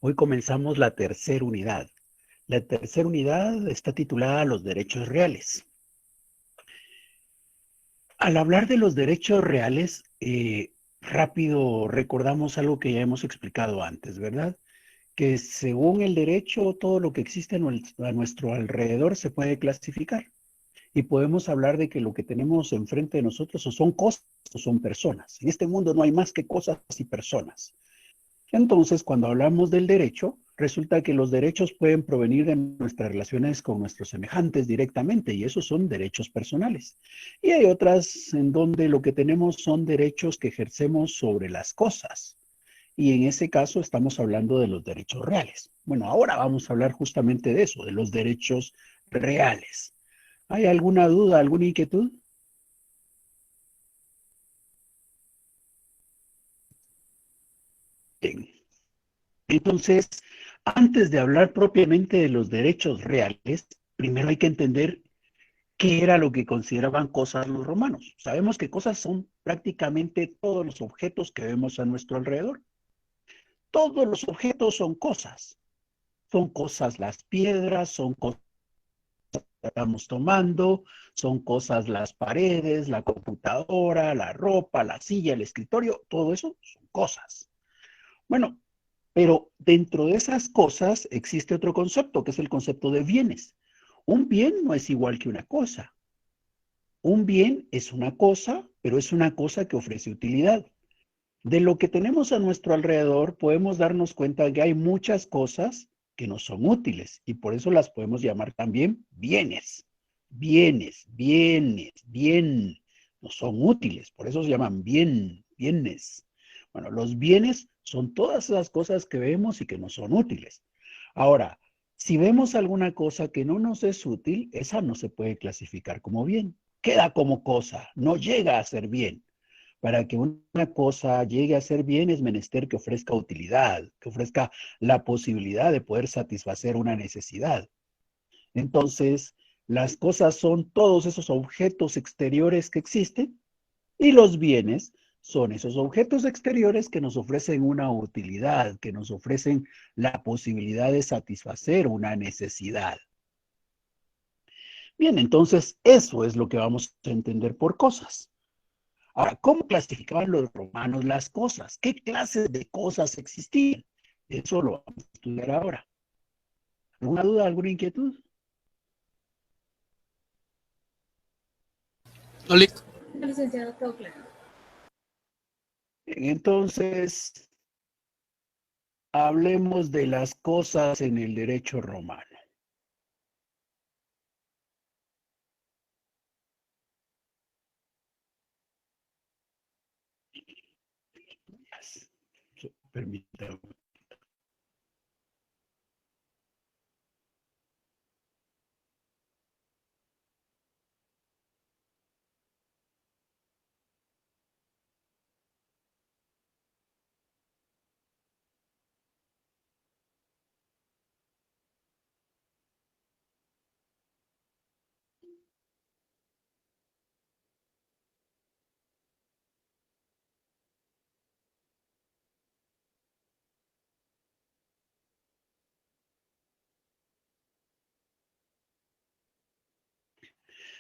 Hoy comenzamos la tercera unidad. La tercera unidad está titulada Los derechos reales. Al hablar de los derechos reales, rápido recordamos algo que ya hemos explicado antes, ¿verdad? Que según el derecho, todo lo que existe a nuestro alrededor se puede clasificar. Y podemos hablar de que lo que tenemos enfrente de nosotros o son cosas o son personas. En este mundo no hay más que cosas y personas. Entonces, cuando hablamos del derecho, resulta que los derechos pueden provenir de nuestras relaciones con nuestros semejantes directamente, y esos son derechos personales. Y hay otras en donde lo que tenemos son derechos que ejercemos sobre las cosas. Y en ese caso estamos hablando de los derechos reales. Bueno, ahora vamos a hablar justamente de eso, de los derechos reales. ¿Hay alguna duda, alguna inquietud? Bien. Entonces, antes de hablar propiamente de los derechos reales, primero hay que entender qué era lo que consideraban cosas los romanos. Sabemos que cosas son prácticamente todos los objetos que vemos a nuestro alrededor. Todos los objetos son cosas. Son cosas las piedras, son cosas que estamos tomando, son cosas las paredes, la computadora, la ropa, la silla, el escritorio, todo eso son cosas. Bueno, pero dentro de esas cosas existe otro concepto, que es el concepto de bienes. Un bien no es igual que una cosa. Un bien es una cosa, pero es una cosa que ofrece utilidad. De lo que tenemos a nuestro alrededor, podemos darnos cuenta de que hay muchas cosas que no son útiles y por eso las podemos llamar también bienes. Bienes, bienes, bien, no son útiles, por eso se llaman bien, bienes. Bueno, los bienes son todas las cosas que vemos y que no son útiles. Ahora, si vemos alguna cosa que no nos es útil, esa no se puede clasificar como bien. Queda como cosa, no llega a ser bien. Para que una cosa llegue a ser bien es menester que ofrezca utilidad, que ofrezca la posibilidad de poder satisfacer una necesidad. Entonces, las cosas son todos esos objetos exteriores que existen y los bienes son esos objetos exteriores que nos ofrecen una utilidad, que nos ofrecen la posibilidad de satisfacer una necesidad. Bien, entonces eso es lo que vamos a entender por cosas. Ahora, ¿cómo clasificaban los romanos las cosas? ¿Qué clases de cosas existían? Eso lo vamos a estudiar ahora. ¿Alguna duda, alguna inquietud? No, listo. Licenciado, todo claro. Entonces, hablemos de las cosas en el derecho romano. Permítame.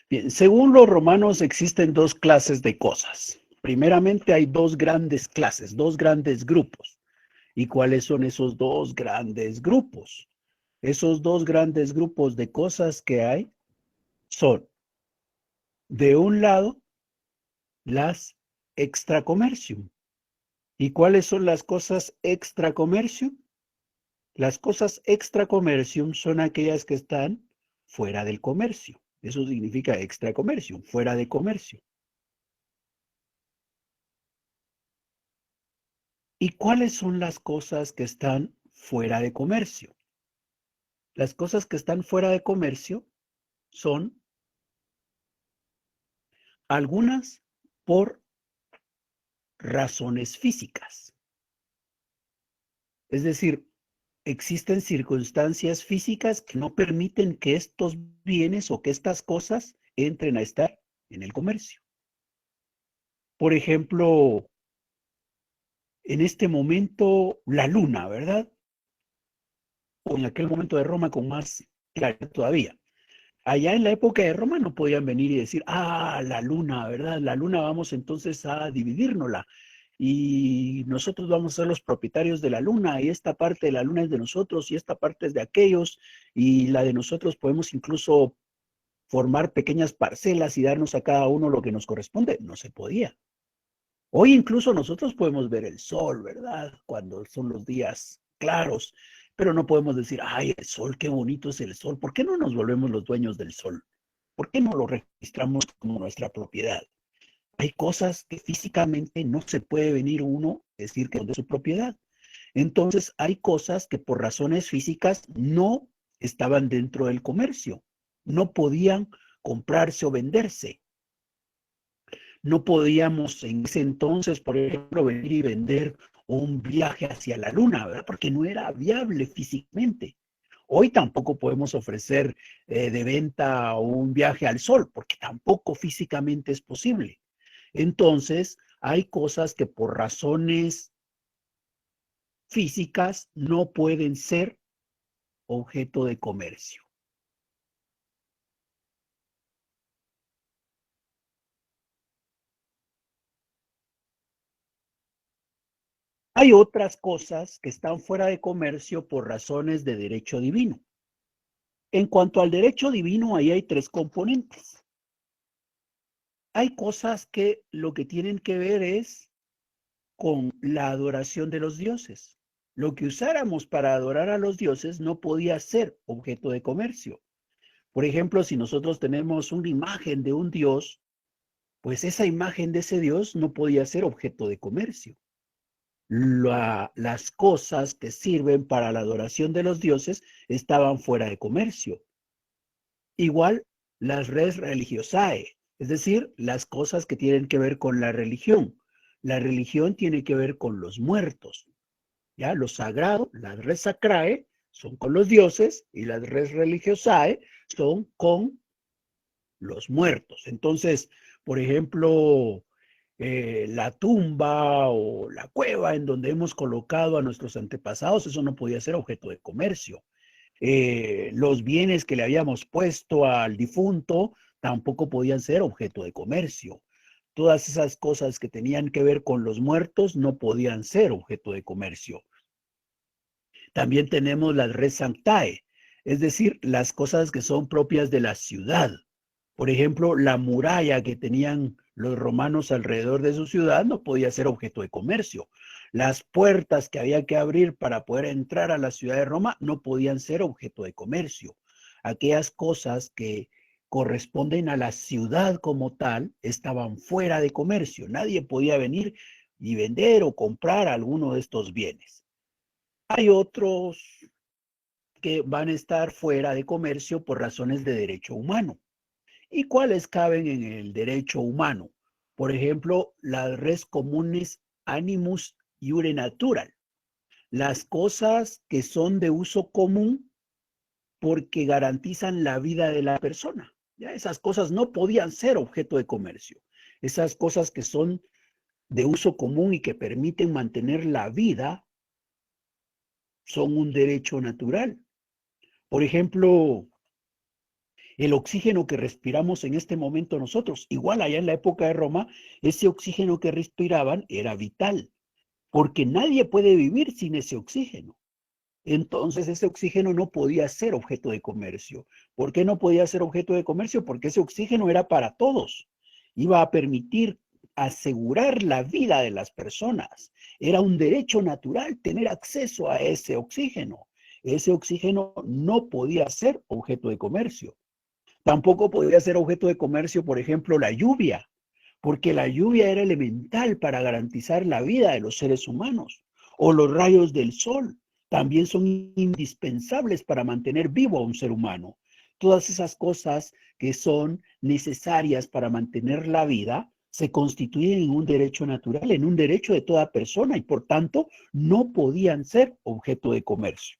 Bien, según los romanos existen dos clases de cosas. Primeramente hay dos grandes clases, dos grandes grupos. ¿Y cuáles son esos dos grandes grupos? Esos dos grandes grupos de cosas que hay son, de un lado, las extracomercium. ¿Y cuáles son las cosas extracomercium? Las cosas extracomercium son aquellas que están fuera del comercio. Eso significa extracomercium, fuera de comercio. ¿Y cuáles son las cosas que están fuera de comercio? Las cosas que están fuera de comercio son algunas por razones físicas. Es decir, existen circunstancias físicas que no permiten que estos bienes o que estas cosas entren a estar en el comercio. Por ejemplo, en este momento, la luna, ¿verdad? o en aquel momento de Roma con más claridad todavía. Allá en la época de Roma no podían venir y decir, la luna, ¿verdad? La luna vamos entonces a dividírnosla y nosotros vamos a ser los propietarios de la luna y esta parte de la luna es de nosotros y esta parte es de aquellos y la de nosotros podemos incluso formar pequeñas parcelas y darnos a cada uno lo que nos corresponde. No se podía. Hoy incluso nosotros podemos ver el sol, ¿verdad? Cuando son los días claros, pero no podemos decir, ay, el sol, qué bonito es el sol. ¿Por qué no nos volvemos los dueños del sol? ¿Por qué no lo registramos como nuestra propiedad? Hay cosas que físicamente no se puede venir uno a decir que son de su propiedad. Entonces, hay cosas que por razones físicas no estaban dentro del comercio, no podían comprarse o venderse. No podíamos en ese entonces, por ejemplo, venir y vender un viaje hacia la luna, ¿verdad? Porque no era viable físicamente. Hoy tampoco podemos ofrecer de venta un viaje al sol, porque tampoco físicamente es posible. Entonces, hay cosas que por razones físicas no pueden ser objeto de comercio. Hay otras cosas que están fuera de comercio por razones de derecho divino. En cuanto al derecho divino, ahí hay tres componentes. Hay cosas que lo que tienen que ver es con la adoración de los dioses. Lo que usáramos para adorar a los dioses no podía ser objeto de comercio. Por ejemplo, si nosotros tenemos una imagen de un dios, pues esa imagen de ese dios no podía ser objeto de comercio. Las cosas que sirven para la adoración de los dioses estaban fuera de comercio. Igual las res religiosae, es decir, las cosas que tienen que ver con la religión. La religión tiene que ver con los muertos, ¿ya? Lo sagrado, las res sacrae, son con los dioses y las res religiosae son con los muertos. Entonces, por ejemplo, la tumba o la cueva en donde hemos colocado a nuestros antepasados, eso no podía ser objeto de comercio. Los bienes que le habíamos puesto al difunto tampoco podían ser objeto de comercio. Todas esas cosas que tenían que ver con los muertos no podían ser objeto de comercio. También tenemos las res sanctae, es decir, las cosas que son propias de la ciudad. Por ejemplo, la muralla que tenían los romanos alrededor de su ciudad no podía ser objeto de comercio. Las puertas que había que abrir para poder entrar a la ciudad de Roma no podían ser objeto de comercio. Aquellas cosas que corresponden a la ciudad como tal estaban fuera de comercio. Nadie podía venir y vender o comprar alguno de estos bienes. Hay otros que van a estar fuera de comercio por razones de derecho humano. ¿Y cuáles caben en el derecho humano? Por ejemplo, las res comunes animus iure natural, las cosas que son de uso común porque garantizan la vida de la persona. Ya esas cosas no podían ser objeto de comercio. Esas cosas que son de uso común y que permiten mantener la vida son un derecho natural. Por ejemplo, el oxígeno que respiramos en este momento nosotros, igual allá en la época de Roma, ese oxígeno que respiraban era vital, porque nadie puede vivir sin ese oxígeno. Entonces ese oxígeno no podía ser objeto de comercio. ¿Por qué no podía ser objeto de comercio? Porque ese oxígeno era para todos. Iba a permitir asegurar la vida de las personas. Era un derecho natural tener acceso a ese oxígeno. Ese oxígeno no podía ser objeto de comercio. Tampoco podría ser objeto de comercio, por ejemplo, la lluvia, porque la lluvia era elemental para garantizar la vida de los seres humanos. O los rayos del sol también son indispensables para mantener vivo a un ser humano. Todas esas cosas que son necesarias para mantener la vida se constituyen en un derecho natural, en un derecho de toda persona y por tanto no podían ser objeto de comercio.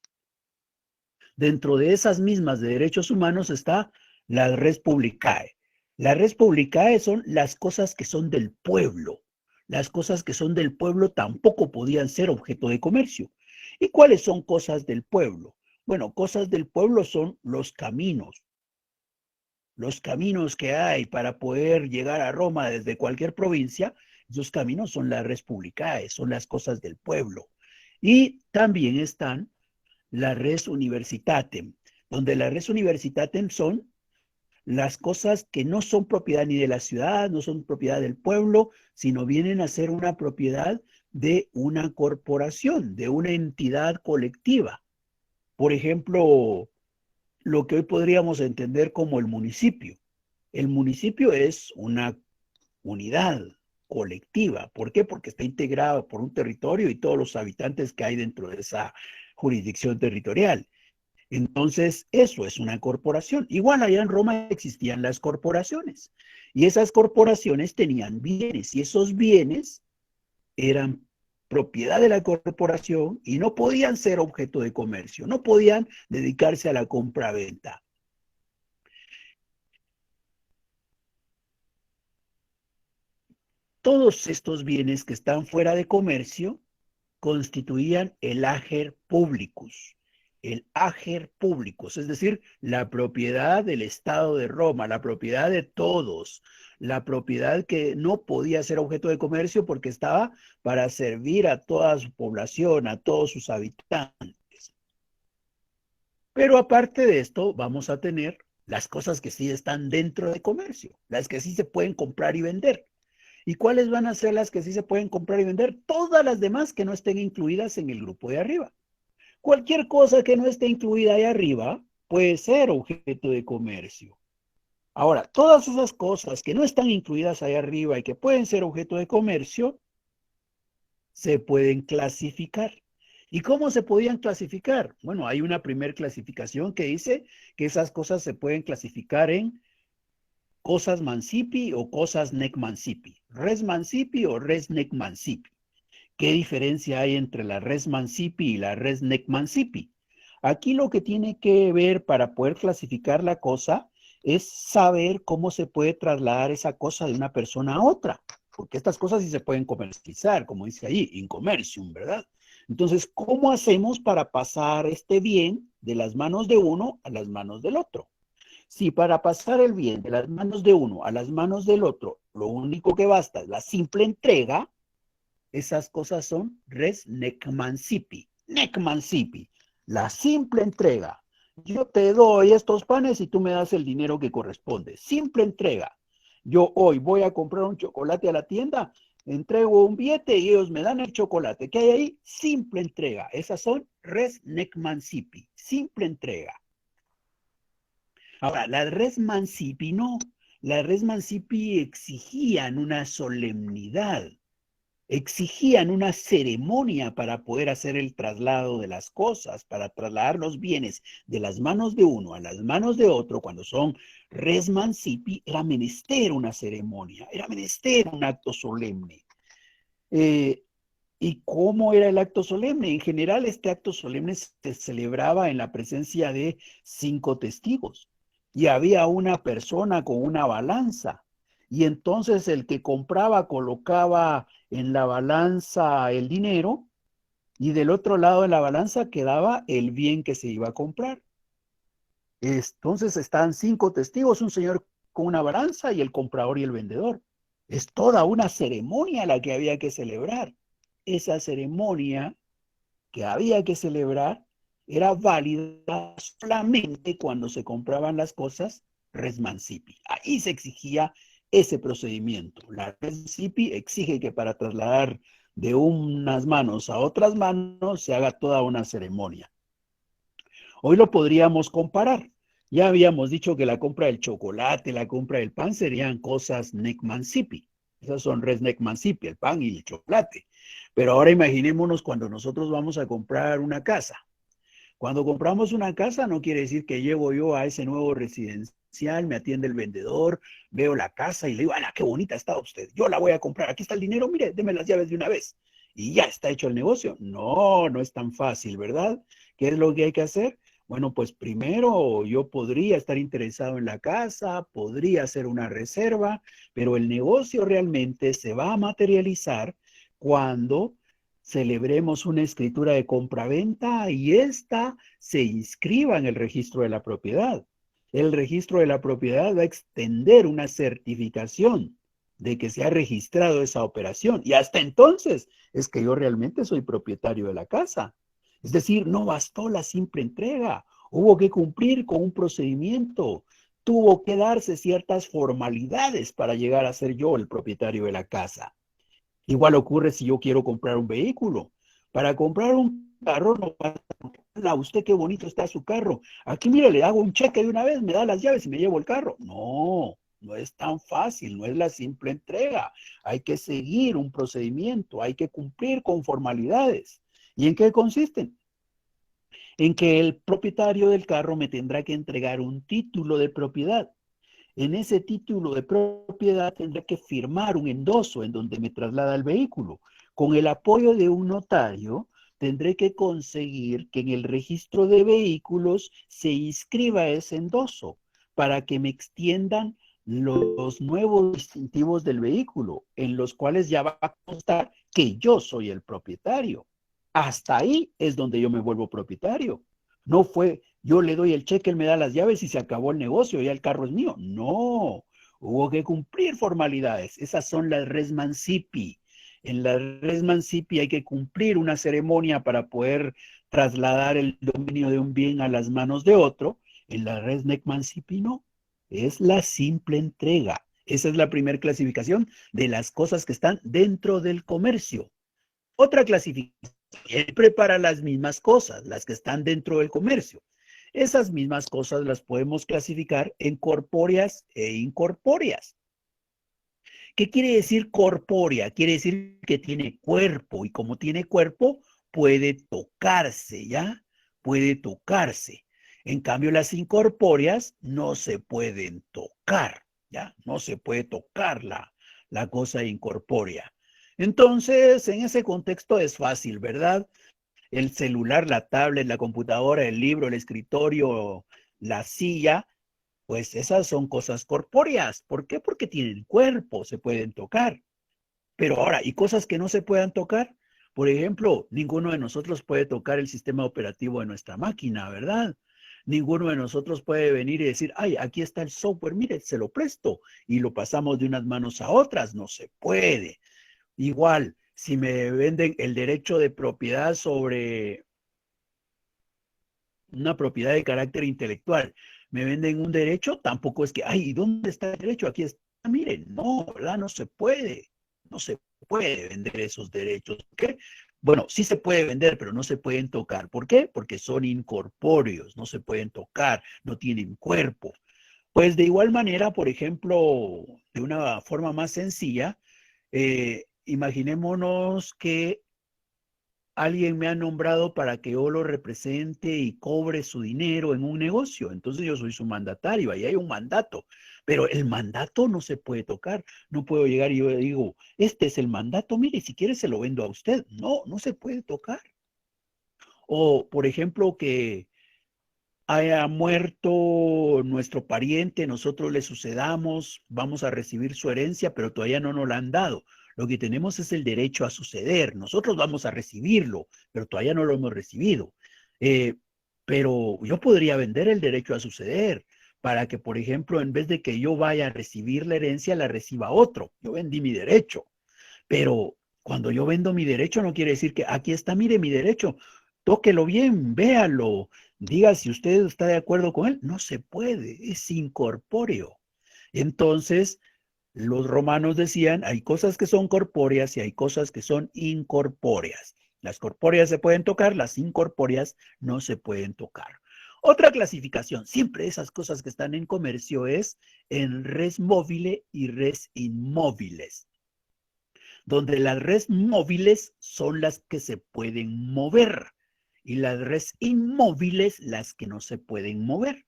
Dentro de esas mismas de derechos humanos está la res publicae. La res publicae son las cosas que son del pueblo. Las cosas que son del pueblo tampoco podían ser objeto de comercio. ¿Y cuáles son cosas del pueblo? Bueno, cosas del pueblo son los caminos. Los caminos que hay para poder llegar a Roma desde cualquier provincia, esos caminos son las res publicae, son las cosas del pueblo. Y también están la res universitatem, donde la res universitatem son las cosas que no son propiedad ni de la ciudad, no son propiedad del pueblo, sino vienen a ser una propiedad de una corporación, de una entidad colectiva. Por ejemplo, lo que hoy podríamos entender como el municipio. El municipio es una unidad colectiva. ¿Por qué? Porque está integrado por un territorio y todos los habitantes que hay dentro de esa jurisdicción territorial. Entonces, eso es una corporación. Igual allá en Roma existían las corporaciones y esas corporaciones tenían bienes y esos bienes eran propiedad de la corporación y no podían ser objeto de comercio, no podían dedicarse a la compra-venta. Todos estos bienes que están fuera de comercio constituían el ager publicus. El ager publicus, es decir, la propiedad del Estado de Roma, la propiedad de todos, la propiedad que no podía ser objeto de comercio porque estaba para servir a toda su población, a todos sus habitantes. Pero aparte de esto, vamos a tener las cosas que sí están dentro de comercio, las que sí se pueden comprar y vender. ¿Y cuáles van a ser las que sí se pueden comprar y vender? Todas las demás que no estén incluidas en el grupo de arriba. Cualquier cosa que no esté incluida ahí arriba puede ser objeto de comercio. Ahora, todas esas cosas que no están incluidas ahí arriba y que pueden ser objeto de comercio, se pueden clasificar. ¿Y cómo se podían clasificar? Bueno, hay una primera clasificación que dice que esas cosas se pueden clasificar en cosas mancipi o cosas nec mancipi, res mancipi o res nec mancipi. ¿Qué diferencia hay entre la res mancipi y la res nec mancipi? Aquí lo que tiene que ver para poder clasificar la cosa es saber cómo se puede trasladar esa cosa de una persona a otra, porque estas cosas sí se pueden comercializar, como dice ahí, in commercium, ¿verdad? Entonces, ¿cómo hacemos para pasar este bien de las manos de uno a las manos del otro? Si para pasar el bien de las manos de uno a las manos del otro, lo único que basta es la simple entrega, esas cosas son res nec mancipi. Nec mancipi, la simple entrega. Yo te doy estos panes y tú me das el dinero que corresponde. Simple entrega. Yo hoy voy a comprar un chocolate a la tienda, entrego un billete y ellos me dan el chocolate. ¿Qué hay ahí? Simple entrega. Esas son res nec mancipi. Simple entrega. Ahora, la res mancipi no. La res mancipi exigían una solemnidad, exigían una ceremonia para poder hacer el traslado de las cosas, para trasladar los bienes de las manos de uno a las manos de otro. Cuando son res mancipi, era menester una ceremonia, era menester un acto solemne. Eh, ¿Y cómo era el acto solemne? En general, este acto solemne se celebraba en la presencia de 5 testigos y había una persona con una balanza. Y entonces el que compraba colocaba en la balanza el dinero y del otro lado de la balanza quedaba el bien que se iba a comprar. Entonces están 5 testigos, un señor con una balanza y el comprador y el vendedor. Es toda una ceremonia la que había que celebrar. Esa ceremonia que había que celebrar era válida solamente cuando se compraban las cosas res mancipi. Ahí se exigía ese procedimiento. La res mancipi exige que para trasladar de unas manos a otras manos se haga toda una ceremonia. Hoy lo podríamos comparar. Ya habíamos dicho que la compra del chocolate, la compra del pan serían cosas nec mancipi. Esas son res nec mancipi, el pan y el chocolate. Pero ahora imaginémonos cuando nosotros vamos a comprar una casa. Cuando compramos una casa no quiere decir que llego yo a ese nuevo residencial, me atiende el vendedor, veo la casa y le digo, ¡ala, qué bonita está usted! Yo la voy a comprar, aquí está el dinero, mire, deme las llaves de una vez. Y ya está hecho el negocio. No, no es tan fácil, ¿verdad? ¿Qué es lo que hay que hacer? Bueno, pues primero yo podría estar interesado en la casa, podría hacer una reserva, pero el negocio realmente se va a materializar cuando celebremos una escritura de compraventa y ésta se inscriba en el registro de la propiedad. El registro de la propiedad va a extender una certificación de que se ha registrado esa operación. Y hasta entonces es que yo realmente soy propietario de la casa. Es decir, no bastó la simple entrega. Hubo que cumplir con un procedimiento. Tuvo que darse ciertas formalidades para llegar a ser yo el propietario de la casa. Igual ocurre si yo quiero comprar un vehículo. Para comprar un carro no pasa, a usted qué bonito está su carro. Aquí mire, le hago un cheque de una vez, me da las llaves y me llevo el carro. No, no es tan fácil, no es la simple entrega. Hay que seguir un procedimiento, hay que cumplir con formalidades. ¿Y en qué consisten? En que el propietario del carro me tendrá que entregar un título de propiedad. En ese título de propiedad tendré que firmar un endoso en donde me traslada el vehículo. Con el apoyo de un notario, tendré que conseguir que en el registro de vehículos se inscriba ese endoso para que me extiendan los nuevos distintivos del vehículo, en los cuales ya va a constar que yo soy el propietario. Hasta ahí es donde yo me vuelvo propietario. No fue, yo le doy el cheque, él me da las llaves y se acabó el negocio, ya el carro es mío. No, hubo que cumplir formalidades. Esas son las res mancipi. En la res mancipi hay que cumplir una ceremonia para poder trasladar el dominio de un bien a las manos de otro. En la res nec mancipi no. Es la simple entrega. Esa es la primera clasificación de las cosas que están dentro del comercio. Otra clasificación siempre para las mismas cosas, las que están dentro del comercio. Esas mismas cosas las podemos clasificar en corpóreas e incorpóreas. ¿Qué quiere decir corpórea? Quiere decir que tiene cuerpo y como tiene cuerpo puede tocarse, ¿ya? Puede tocarse. En cambio, las incorpóreas no se pueden tocar, ¿ya? No se puede tocar la cosa incorpórea. Entonces, en ese contexto es fácil, ¿verdad? El celular, la tablet, la computadora, el libro, el escritorio, la silla, pues esas son cosas corpóreas. ¿Por qué? Porque tienen cuerpo, se pueden tocar. Pero ahora, ¿y cosas que no se puedan tocar? Por ejemplo, ninguno de nosotros puede tocar el sistema operativo de nuestra máquina, ¿verdad? Ninguno de nosotros puede venir y decir, ay, aquí está el software, mire, se lo presto y lo pasamos de unas manos a otras. No se puede. Igual, si me venden el derecho de propiedad sobre una propiedad de carácter intelectual, me venden un derecho, tampoco es que, ay, ¿dónde está el derecho? Aquí está, miren, no, ¿verdad? No se puede, no se puede vender esos derechos. ¿Por qué? Bueno, sí se puede vender, pero no se pueden tocar. ¿Por qué? Porque son incorpóreos, no se pueden tocar, no tienen cuerpo. Pues de igual manera, por ejemplo, de una forma más sencilla, imaginémonos que alguien me ha nombrado para que yo lo represente y cobre su dinero en un negocio. Entonces yo soy su mandatario, ahí hay un mandato. Pero el mandato no se puede tocar. No puedo llegar y yo digo, este es el mandato, mire, si quiere se lo vendo a usted. No, no se puede tocar. O, por ejemplo, que haya muerto nuestro pariente, nosotros le sucedamos, vamos a recibir su herencia, pero todavía no nos la han dado. Lo que tenemos es el derecho a suceder. Nosotros vamos a recibirlo, pero todavía no lo hemos recibido. Eh, pero yo podría vender el derecho a suceder para que, por ejemplo, en vez de que yo vaya a recibir la herencia, la reciba otro. Yo vendí mi derecho. Pero cuando yo vendo mi derecho, no quiere decir que aquí está, mire mi derecho, tóquelo bien, véalo, diga si usted está de acuerdo con él. No se puede, es incorpóreo. Entonces, los romanos decían, hay cosas que son corpóreas y hay cosas que son incorpóreas. Las corpóreas se pueden tocar, las incorpóreas no se pueden tocar. Otra clasificación, siempre esas cosas que están en comercio es en res móvil y res inmóviles, donde las redes móviles son las que se pueden mover y las redes inmóviles las que no se pueden mover.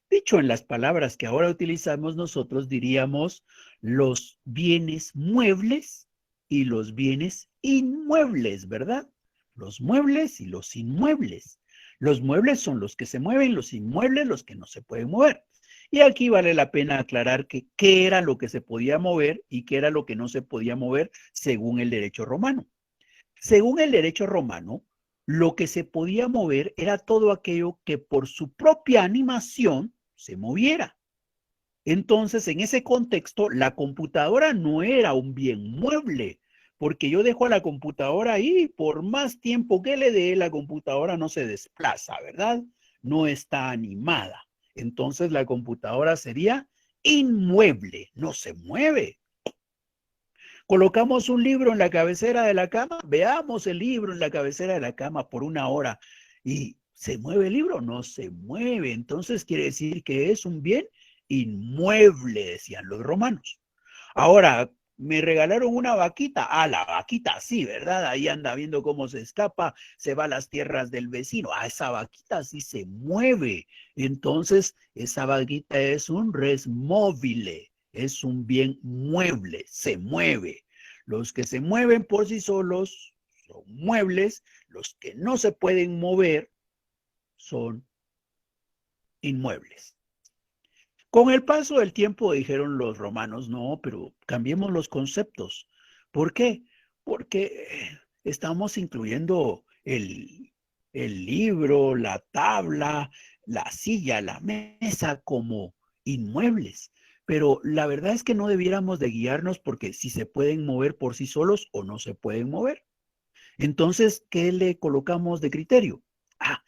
Dicho en las palabras que ahora utilizamos, nosotros diríamos los bienes muebles y los bienes inmuebles, ¿verdad? Los muebles y los inmuebles. Los muebles son los que se mueven, los inmuebles los que no se pueden mover. Y aquí vale la pena aclarar que qué era lo que se podía mover y qué era lo que no se podía mover según el derecho romano. Según el derecho romano, lo que se podía mover era todo aquello que por su propia animación se moviera. Entonces, en ese contexto, la computadora no era un bien mueble, porque yo dejo a la computadora ahí, por más tiempo que le dé, la computadora no se desplaza, ¿verdad? No está animada. Entonces, la computadora sería inmueble, no se mueve. Colocamos un libro en la cabecera de la cama, veamos el libro en la cabecera de la cama por una hora y ¿se mueve el libro? No se mueve. Entonces quiere decir que es un bien inmueble, decían los romanos. Ahora, me regalaron una vaquita. Ah, la vaquita, sí, ¿verdad? Ahí anda viendo cómo se escapa, se va a las tierras del vecino. Ah, esa vaquita sí se mueve. Entonces, esa vaquita es un res móvil, es un bien mueble, se mueve. Los que se mueven por sí solos son muebles, los que no se pueden mover son inmuebles. Con el paso del tiempo dijeron los romanos, no, pero cambiemos los conceptos. ¿Por qué? Porque estamos incluyendo el libro, la tabla, la silla, la mesa como inmuebles. Pero la verdad es que no debiéramos de guiarnos porque si se pueden mover por sí solos o no se pueden mover. Entonces, ¿qué le colocamos de criterio? Ah,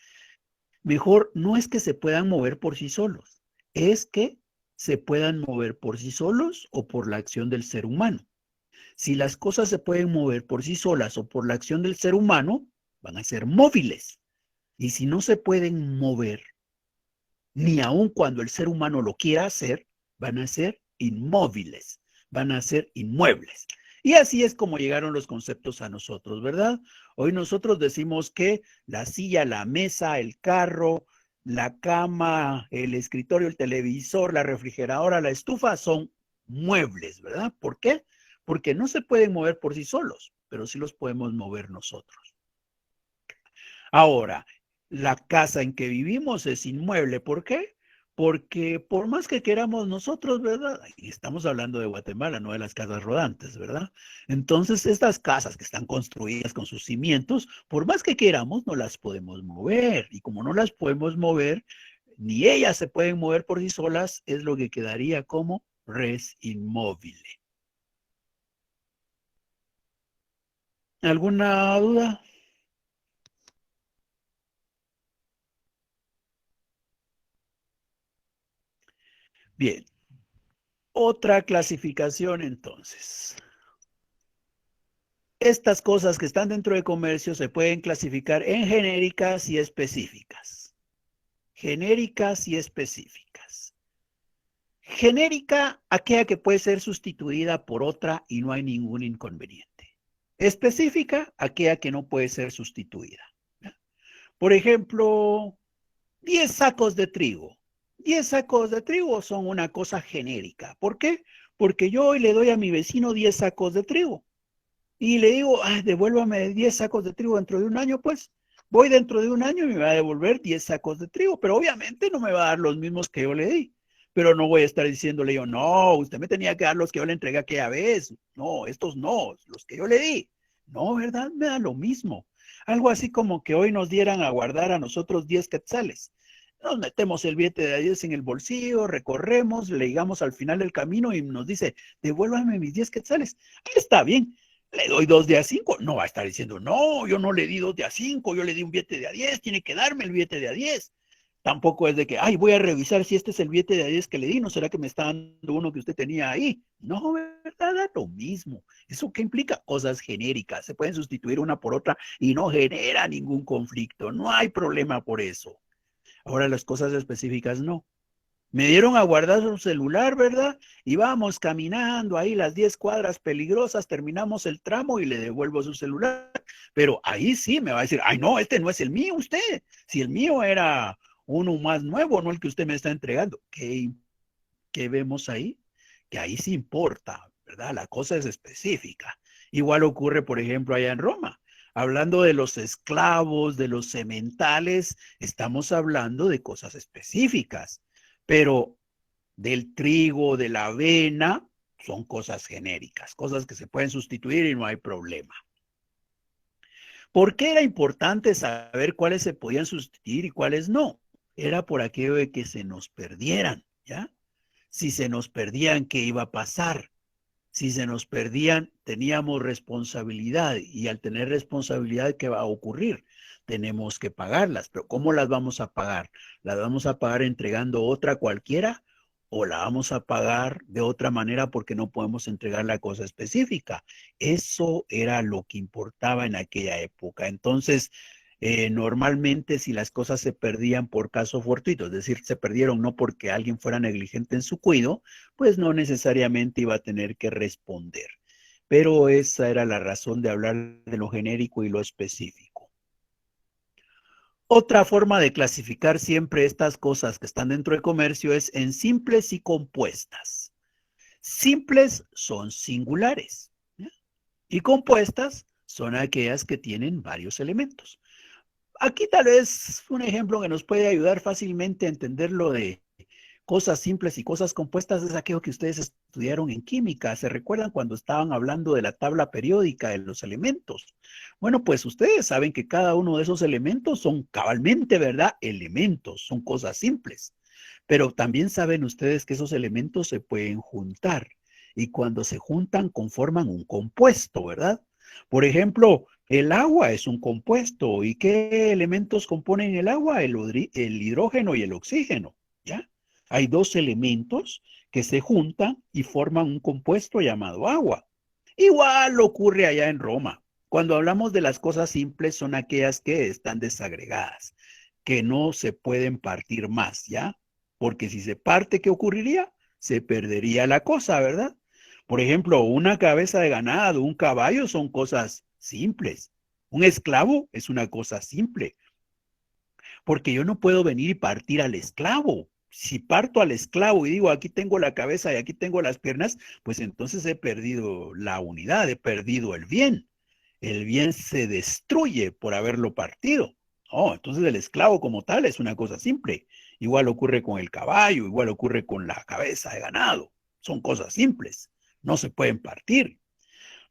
mejor no es que se puedan mover por sí solos, es que se puedan mover por sí solos o por la acción del ser humano. Si las cosas se pueden mover por sí solas o por la acción del ser humano, van a ser móviles. Y si no se pueden mover, ni aun cuando el ser humano lo quiera hacer, van a ser inmóviles, van a ser inmuebles. Y así es como llegaron los conceptos a nosotros, ¿verdad? Hoy nosotros decimos que la silla, la mesa, el carro, la cama, el escritorio, el televisor, la refrigeradora, la estufa son muebles, ¿verdad? ¿Por qué? Porque no se pueden mover por sí solos, pero sí los podemos mover nosotros. Ahora, la casa en que vivimos es inmueble. ¿Por qué? Porque por más que queramos nosotros, ¿verdad? Y estamos hablando de Guatemala, no de las casas rodantes, ¿verdad? Entonces, estas casas que están construidas con sus cimientos, por más que queramos, no las podemos mover. Y como no las podemos mover, ni ellas se pueden mover por sí solas, es lo que quedaría como res inmóvil. ¿Alguna duda? Bien, otra clasificación entonces. Estas cosas que están dentro de comercio se pueden clasificar en genéricas y específicas. Genéricas y específicas. Genérica, aquella que puede ser sustituida por otra y no hay ningún inconveniente. Específica, aquella que no puede ser sustituida. Por ejemplo, 10 sacos de trigo. 10 sacos de trigo son una cosa genérica. ¿Por qué? Porque yo hoy le doy a mi vecino 10 sacos de trigo. Y le digo, ah, devuélvame 10 sacos de trigo dentro de un año, pues voy dentro de un año y me va a devolver 10 sacos de trigo, pero obviamente no me va a dar los mismos que yo le di. Pero no voy a estar diciéndole yo, no, usted me tenía que dar los que yo le entregué aquella vez. No, estos no, los que yo le di. No, ¿verdad? Me da lo mismo. Algo así como que hoy nos dieran a guardar a nosotros 10 quetzales. Nos metemos el billete de 10 en el bolsillo, recorremos, le llegamos al final del camino y nos dice, devuélvame mis 10 quetzales. Está bien, le doy 2 de a 5, no va a estar diciendo, no, yo no le di 2 de a 5, yo le di un billete de a 10, tiene que darme el billete de a 10. Tampoco es de que, ay, voy a revisar si este es el billete de a 10 que le di, ¿no será que me está dando uno que usted tenía ahí? No, ¿verdad? Da lo mismo. ¿Eso qué implica? Cosas genéricas, se pueden sustituir una por otra y no genera ningún conflicto, no hay problema por eso. Ahora las cosas específicas no. Me dieron a guardar su celular, ¿verdad? Y vamos caminando ahí las 10 cuadras peligrosas, terminamos el tramo y le devuelvo su celular. Pero ahí sí me va a decir, ay, no, este no es el mío, usted. Si el mío era uno más nuevo, no el que usted me está entregando. ¿Qué vemos ahí? Que ahí sí importa, ¿verdad? La cosa es específica. Igual ocurre, por ejemplo, allá en Roma. Hablando de los esclavos, de los sementales, estamos hablando de cosas específicas. Pero del trigo, de la avena, son cosas genéricas, cosas que se pueden sustituir y no hay problema. ¿Por qué era importante saber cuáles se podían sustituir y cuáles no? Era por aquello de que se nos perdieran, ¿ya? Si se nos perdían, ¿qué iba a pasar? Si se nos perdían, teníamos responsabilidad y al tener responsabilidad, ¿qué va a ocurrir? Tenemos que pagarlas, pero ¿cómo las vamos a pagar? ¿Las vamos a pagar entregando otra cualquiera o la vamos a pagar de otra manera porque no podemos entregar la cosa específica? Eso era lo que importaba en aquella época. Entonces, normalmente si las cosas se perdían por caso fortuito, es decir, se perdieron no porque alguien fuera negligente en su cuidado, pues no necesariamente iba a tener que responder. Pero esa era la razón de hablar de lo genérico y lo específico. Otra forma de clasificar siempre estas cosas que están dentro del comercio es en simples y compuestas. Simples son singulares, ¿ya? Y compuestas son aquellas que tienen varios elementos. Aquí tal vez un ejemplo que nos puede ayudar fácilmente a entender lo de cosas simples y cosas compuestas es aquello que ustedes estudiaron en química. ¿Se recuerdan cuando estaban hablando de la tabla periódica de los elementos? Bueno, pues ustedes saben que cada uno de esos elementos son cabalmente, ¿verdad? Elementos, son cosas simples. Pero también saben ustedes que esos elementos se pueden juntar y cuando se juntan conforman un compuesto, ¿verdad? Por ejemplo, el agua es un compuesto. ¿Y qué elementos componen el agua? El hidrógeno y el oxígeno, ¿ya? Hay dos elementos que se juntan y forman un compuesto llamado agua. Igual ocurre allá en Roma. Cuando hablamos de las cosas simples son aquellas que están desagregadas, que no se pueden partir más, ¿ya? Porque si se parte, ¿qué ocurriría? Se perdería la cosa, ¿verdad? Por ejemplo, una cabeza de ganado, un caballo son cosas simples. Un esclavo es una cosa simple, porque yo no puedo venir y partir al esclavo. Si parto al esclavo y digo, aquí tengo la cabeza y aquí tengo las piernas, pues entonces he perdido la unidad, he perdido el bien. El bien se destruye por haberlo partido. Oh, entonces el esclavo como tal es una cosa simple. Igual ocurre con el caballo, igual ocurre con la cabeza de ganado. Son cosas simples, no se pueden partir.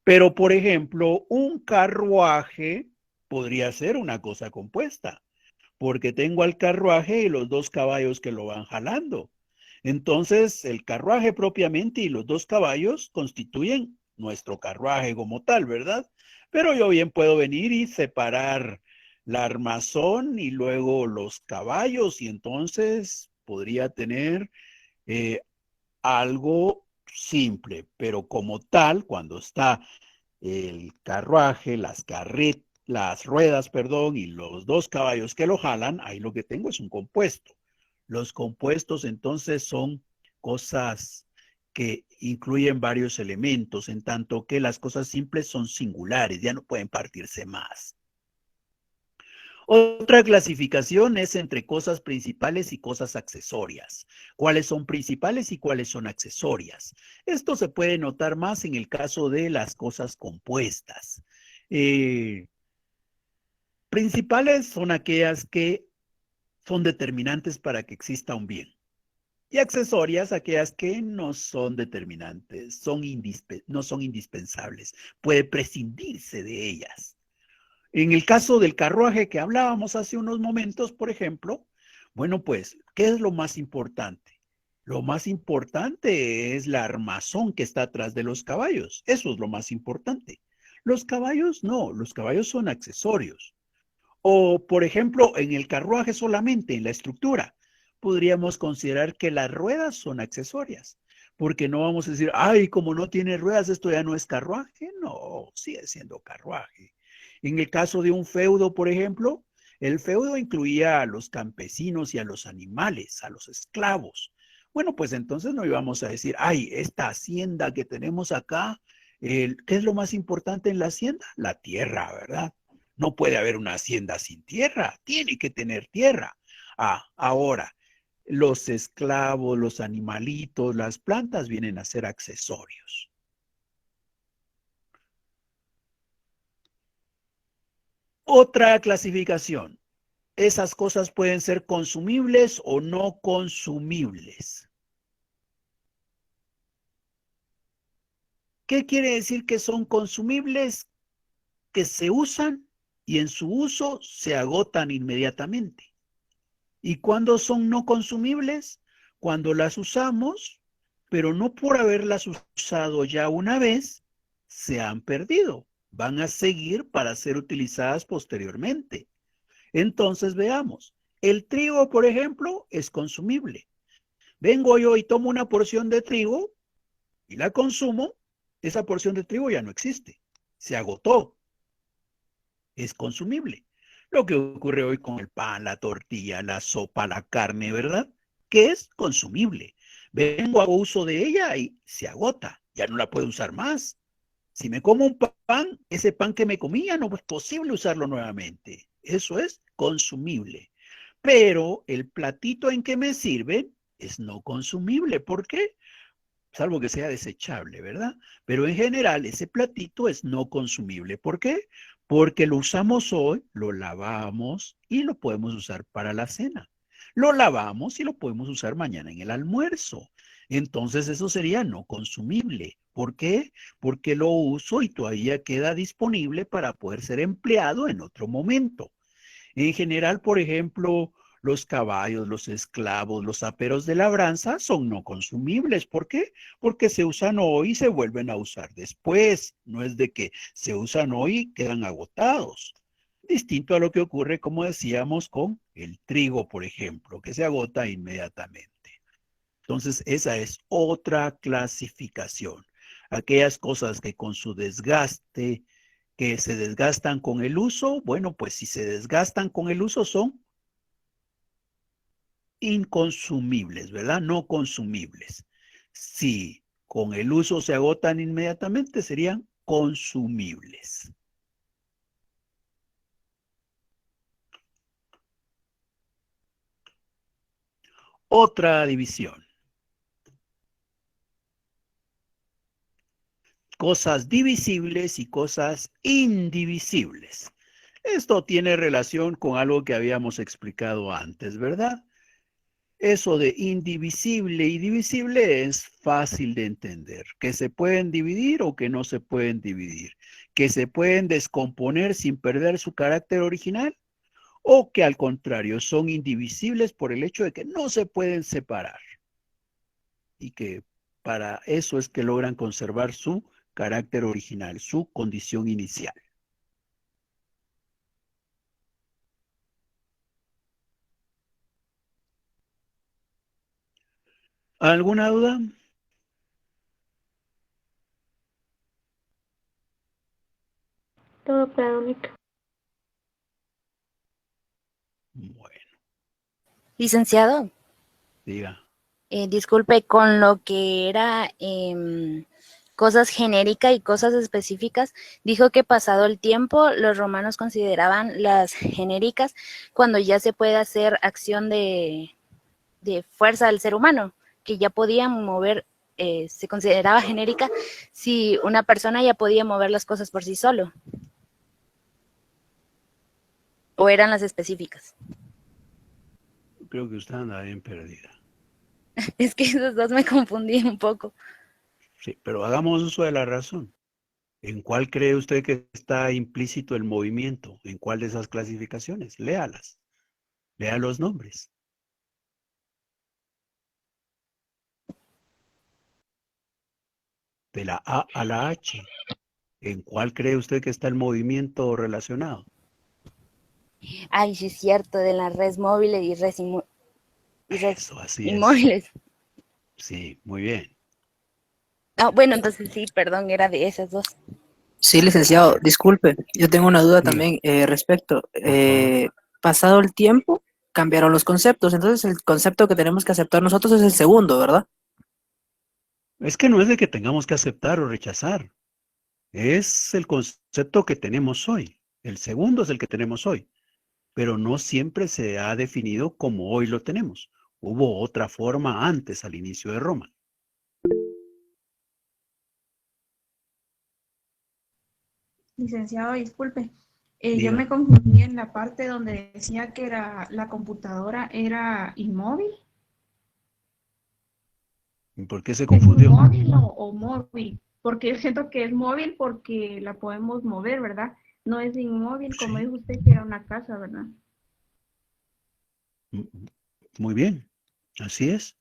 Pero, por ejemplo, un carruaje podría ser una cosa compuesta porque tengo al carruaje y los dos caballos que lo van jalando. Entonces, el carruaje propiamente y los dos caballos constituyen nuestro carruaje como tal, ¿verdad? Pero yo bien puedo venir y separar la armazón y luego los caballos y entonces podría tener eh, algo simple, pero como tal, cuando está el carruaje, las ruedas, perdón, y los dos caballos que lo jalan, ahí lo que tengo es un compuesto. Los compuestos entonces son cosas que incluyen varios elementos, en tanto que las cosas simples son singulares, ya no pueden partirse más. Otra clasificación es entre cosas principales y cosas accesorias. ¿Cuáles son principales y cuáles son accesorias? Esto se puede notar más en el caso de las cosas compuestas. Eh, Principales son aquellas que son determinantes para que exista un bien. Y accesorias, aquellas que no son determinantes, no son indispensables. Puede prescindirse de ellas. En el caso del carruaje que hablábamos hace unos momentos, por ejemplo, bueno, pues, ¿qué es lo más importante? Lo más importante es la armazón que está atrás de los caballos. Eso es lo más importante. Los caballos no, los caballos son accesorios. O, por ejemplo, en el carruaje solamente, en la estructura, podríamos considerar que las ruedas son accesorias, porque no vamos a decir, ay, como no tiene ruedas, esto ya no es carruaje. No, sigue siendo carruaje. En el caso de un feudo, por ejemplo, el feudo incluía a los campesinos y a los animales, a los esclavos. Bueno, pues entonces no íbamos a decir, ay, esta hacienda que tenemos acá, ¿qué es lo más importante en la hacienda? La tierra, ¿verdad? No puede haber una hacienda sin tierra, tiene que tener tierra. Ah, ahora, los esclavos, los animalitos, las plantas vienen a ser accesorios. Otra clasificación. Esas cosas pueden ser consumibles o no consumibles. ¿Qué quiere decir que son consumibles? Que se usan y en su uso se agotan inmediatamente. ¿Y cuándo son no consumibles? Cuando las usamos, pero no por haberlas usado ya una vez, se han perdido. Van a seguir para ser utilizadas posteriormente. Entonces veamos, el trigo, por ejemplo, es consumible. Vengo yo y tomo una porción de trigo y la consumo, esa porción de trigo ya no existe, se agotó, es consumible. Lo que ocurre hoy con el pan, la tortilla, la sopa, la carne, ¿verdad? Que es consumible. Vengo, hago uso de ella y se agota, ya no la puedo usar más. Si me como un pan, ese pan que me comía no es posible usarlo nuevamente. Eso es consumible. Pero el platito en que me sirve es no consumible. ¿Por qué? Salvo que sea desechable, ¿verdad? Pero en general ese platito es no consumible. ¿Por qué? Porque lo usamos hoy, lo lavamos y lo podemos usar para la cena. Lo lavamos y lo podemos usar mañana en el almuerzo. Entonces eso sería no consumible. ¿Por qué? Porque lo uso y todavía queda disponible para poder ser empleado en otro momento. En general, por ejemplo, los caballos, los esclavos, los aperos de labranza son no consumibles. ¿Por qué? Porque se usan hoy y se vuelven a usar después. No es de que se usan hoy y quedan agotados. Distinto a lo que ocurre, como decíamos, con el trigo, por ejemplo, que se agota inmediatamente. Entonces, esa es otra clasificación. Aquellas cosas que con su desgaste, que se desgastan con el uso, bueno, pues si se desgastan con el uso son inconsumibles, ¿verdad? No consumibles. Si con el uso se agotan inmediatamente, serían consumibles. Otra división. Cosas divisibles y cosas indivisibles. Esto tiene relación con algo que habíamos explicado antes, ¿verdad? Eso de indivisible y divisible es fácil de entender, que se pueden dividir o que no se pueden dividir, que se pueden descomponer sin perder su carácter original o que al contrario son indivisibles por el hecho de que no se pueden separar y que para eso es que logran conservar su carácter original, su condición inicial. ¿Alguna duda? Todo claro, Nick. Bueno, Licenciado, diga. disculpe, con lo que era cosas genéricas y cosas específicas, dijo que pasado el tiempo los romanos consideraban las genéricas cuando ya se puede hacer acción de fuerza del ser humano, que ya podían mover, se consideraba genérica si una persona ya podía mover las cosas por sí solo, o eran las específicas. Creo que usted anda bien perdida. Es que esos dos me confundí un poco. Sí, pero hagamos uso de la razón. ¿En cuál cree usted que está implícito el movimiento? ¿En cuál de esas clasificaciones? Léalas. Lea los nombres. De la A a la H. ¿En cuál cree usted que está el movimiento relacionado? Ay, sí es cierto, de las redes móviles y redes Eso, así es. inmóviles. Sí, muy bien. Ah, bueno, entonces sí, perdón, era de esas dos. Sí, licenciado, disculpe, yo tengo una duda Diga, también respecto. por favor. Pasado el tiempo, cambiaron los conceptos, entonces el concepto que tenemos que aceptar nosotros es el segundo, ¿verdad? Es que no es de que tengamos que aceptar o rechazar. Es el concepto que tenemos hoy. El segundo es el que tenemos hoy. Pero no siempre se ha definido como hoy lo tenemos. Hubo otra forma antes, al inicio de Roma. Licenciado, disculpe. Yo me Diga, confundí en la parte donde decía que la computadora era inmóvil. ¿por qué se ¿Es confundió? inmóvil o móvil? Porque yo siento que es móvil porque la podemos mover, ¿verdad? No es inmóvil, como Sí. dijo usted, que era una casa, ¿verdad? Muy bien, así es,